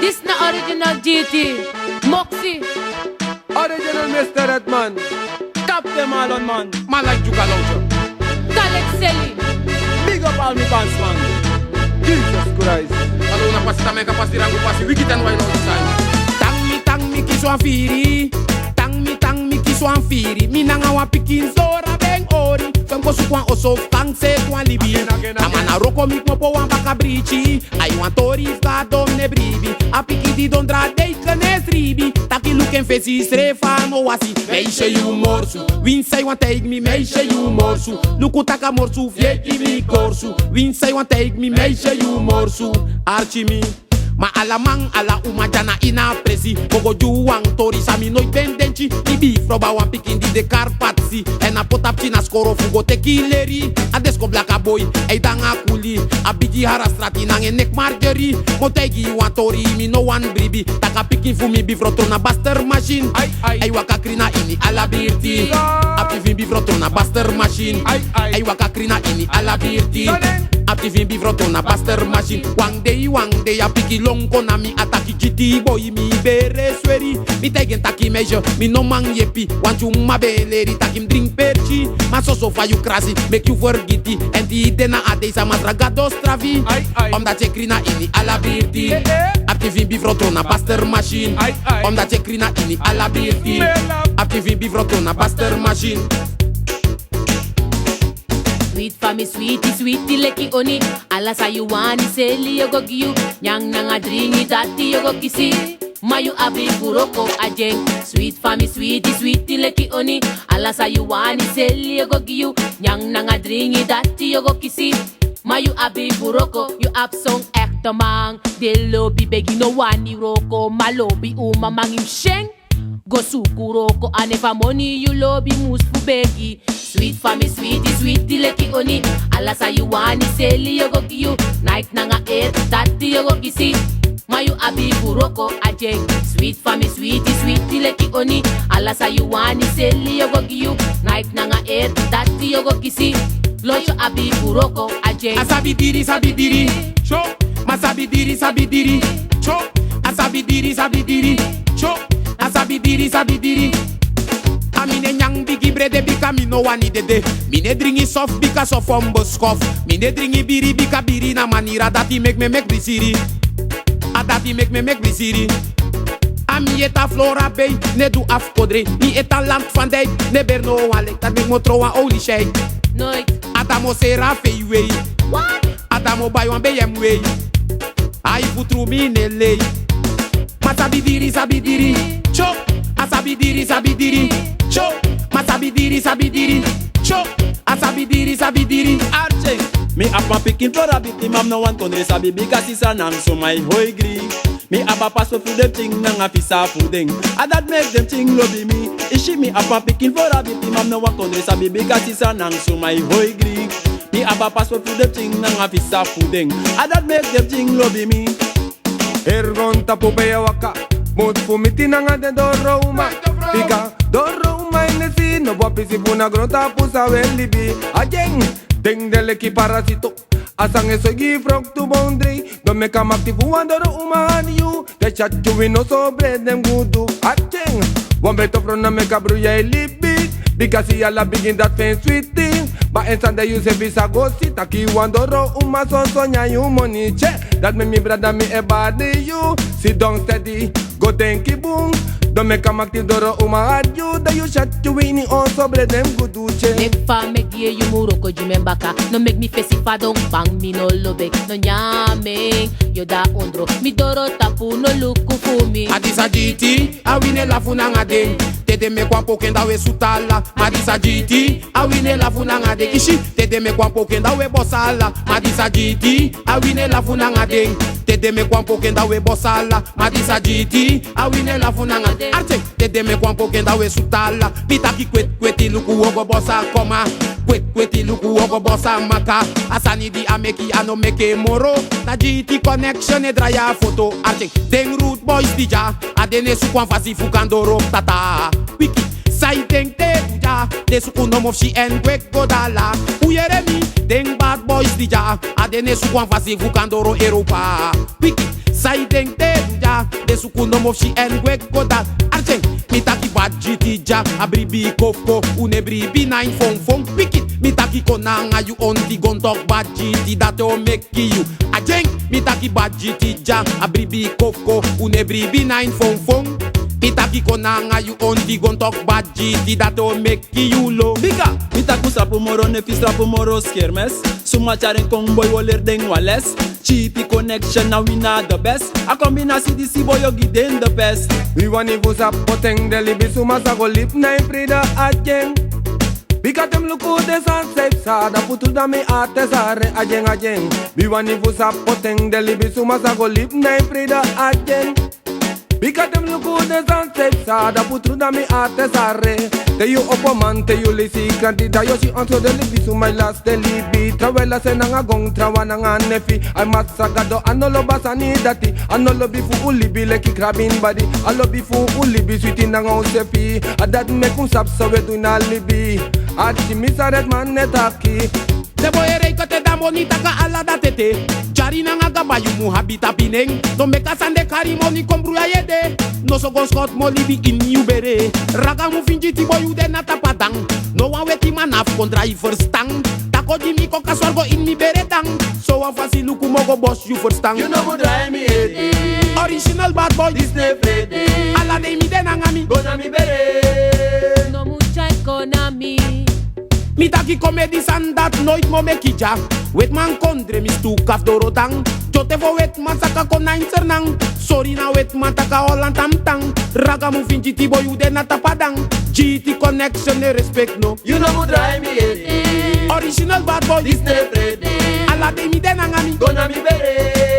This na original GT. Moxie. Original Mr. Redman. Tap them all on man. Man like djoeka, lawtje. Khaled Sely. Big up all me fans man. Jesus Christ. Kalau una pasi tamay kapasi rangu pasi wicked and wine all the time. Tang mi kiswa firi. Tang mi kiswa firi. Minanga wa pikin zora beng ori. Femko sukwan oso tang se kwan libi. Amana roko mi kmopo wan baka brichi. I want toris ga dom ne bribi. A piki di don dra deiken es ribi. Taki luken fesi strefa no wasi. Meisje you morsu. Win say want take me meisje you morsu. Luku taka morsu fieki mi korsu. Win say want take me meisje you morsu. Archie mi. Ma alamang ala umajana ina presi. Kogo juwang tori sami nooit ben denchi. Die beef roba wan pikin di de karpatsi. En a potap china skoro fugo tekileri. A desko blaka boy, ei danga kuli. A bigi hara strati nange nek margerie. Motegi wan tori mi no wan bribi. Taka pikin fu mi beef roto na buster machine. Ei waka krina ini ala birti. A pivin beef roto na buster machine. Ei waka krina ini ala birti. A pivin beef roto na buster machine. Wang day a piki long kona mi ataki GT boy mi bere sweri. Mi tegen taki measure, mi no man yepi. Want you ma beleri, takim drink perchi. Ma so fa you crazy, make you forget it. En die dena ade sa madragado stravi. Omdat je krina ini ala birti. Activin bifroto na buster machine. Omdat je krina ini ala birti. Activin bifroto na buster machine. Sweet for me, sweetie, leki oni. Alla sa you wani sely, you go give you. Nyang nanga dringi dati, you go kisi. Mayu abi kuroko ajeng. Sweet for me, sweetie, leki oni. Alla sa you wani sely, you go give you. Nyang nanga dringi dati, you go kisi. Mayu abi kuroko, you up song actor mang. De lobi begi no wani roko. Malobi umamang im sheng. Go sukuroko anefa money you lobby mus fu begi. Sweet for me, sweetie, leki oni. Alla sa you wani sely, you go give you. Night nanga air, dati you go kisi. Mayu abi buroko ajeng. Sweet for me, sweetie, leki oni. Alla sa you wani sely, you go give you. Night nanga air, dati you go kisi. Loyo abi buroko ajeng. Asabidiri, cho. Masabidiri, cho. Asabidiri, cho. Asabidiri. Amine nyang bigi brede bika mi no wani dede. Mine dringi soft bika so fombo skof. Mine dringi biri bika biri na manira dati make me make brisiri. A dati make me make brisiri. Ami eta flora bay, ne du af kodre. Mi eta land van dijk, ne berno wale. Dat make mo throw an olie shake. Nooit. Adamo sera feiwei. What? Adamo buy one BMW. Ai putru mi nele. Masabidiri, cho. Asabidiri, cho. Masabidiri, cho. Asabidiri. Archie. Me up my picking for a bit, mam no one to sabi because it's a nang so my hoy green. Me up a pass for them ting nang a fisa fooding. And that make them ting lobby me. Ishi me up a picking for a bit, mam no one to sabi because it's a nang so my hoy green. Me up a pass for them ting nang a fisa fooding. And that make them ting lobby me. Ergon tapu beya waka. Mut fumiti nanga de doro uma. Tiga doro uma inesi. No wapi si puna grota pusa welibi. Ajeng. Ding de leki parasito. Asang eso give rock to boundary. Don't make a active one doro uma and you. The chat you win no sobre them gudu. Ajeng. One beto from na make a bruya libi. Because he alla begin that fence sweet thing. But in Sunday you say visa go sit. Aki one doro uma so sonya you money che. That make me brother me a body you. Sit down steady. Go thank you boom. Don't make a active doro uma at you. That you shot you winning on sobre them good do che. Make fa make ye you muroko jimembaka. No make me face if I don't bang me no lobe. No nyaming. Yo da ondro. Mi doro tapu no luku fumi. Adisa GT, a wine la funanga ding. Tede me kwa pokenda we sutala. Madisa GT, a wine la funanga ding. Ishi, tede me kwa pokenda we bosala. Madisa GT, a wine la funanga ding. Tede me kwa pokenda we bosala. Madisa GT, a wine la funanga ding. Arte, tede me kwa pokenda we sutala. Pitaki kweti luku wogo bossa koma. Kweti luku wogo bossa maka. Asani di ameki ano meke moro. Na GT connection e draya photo. Arte, deng root boys dija. Adene su kwan fasi fukandoro tata. Wiki, sai deng te buja. De su kunom of she en kwek godala. Uyere mi, deng bad boys dija. Adene su kwan fasi fukandoro Europa. Wiki, Sai denk te ja, de suku no mofshi en gwek koda. Arjeng, mi taki badjiti ja, abribi kofko, une bribi nine fong fong pikit. Mi taki konanga you on the gon talk badjiti that o make you. Arjeng, mi taki badjiti ja, abribi kofko, une bribi nine fong fong. Pitaki konanga you on the gon talk badjiti that o make you low. Bika, mitaku sapu moro ne fistrapu moro skermes. Suma charen kong boy woler deng wales. Cheaty connection now we not the best. A combinasi di si boy yogi den the best. We want to go up poteng deli bisuma sa go lip na imprida ajeng. Bika tem luku de san safe sada putu da mi ate sare ajeng ajeng. We want to go up poteng deli bisuma sa go lip na imprida ajeng. Bika tem luku de san safe sada putu da mi ate sare. Te you opo man te you lisi kanti da yo si anso deli bisuma last deli bi. Trawela se nanga gong trawa nanga nefi. Ay masagado anolo basani dati. Anolo bifu ulibi leki krabin body. Alo bifu ulibi sweetie nanga usefi. Adat mekum sap sawe tu na libi. Ati misa redman netaki. De boyere kote da monita ka ala da tete. Jari nanga gabayu mu habita pineng. No me casan de kari moni kombruya yede. No so gon scott mo libi in you bere. Raga mu finjiti boyu de nata padang. No one weti manaf kontra i first tang. Tako jimi ko kaswargo in mi bere tang. So wa fasi luku mogo boss you first tang. You know who drive me heady. Original bad boy. This ne Freddy. Ala de mi de nangami. Gonna mi bere. No mucha economy. Mi taki comedy san dat nooit mo me kija. Wet man kondre mi stu kaf dorotang. Jote vo wet man saka konain sernang. Sorry na wet man taka olan tam tang. Raga mu finji ti boyu de na tapadang. GT connection ne respect no. You know who drive me heady. Original bad boy. This ne Freddy. Ala de mi de nangami. Gonna mi bere.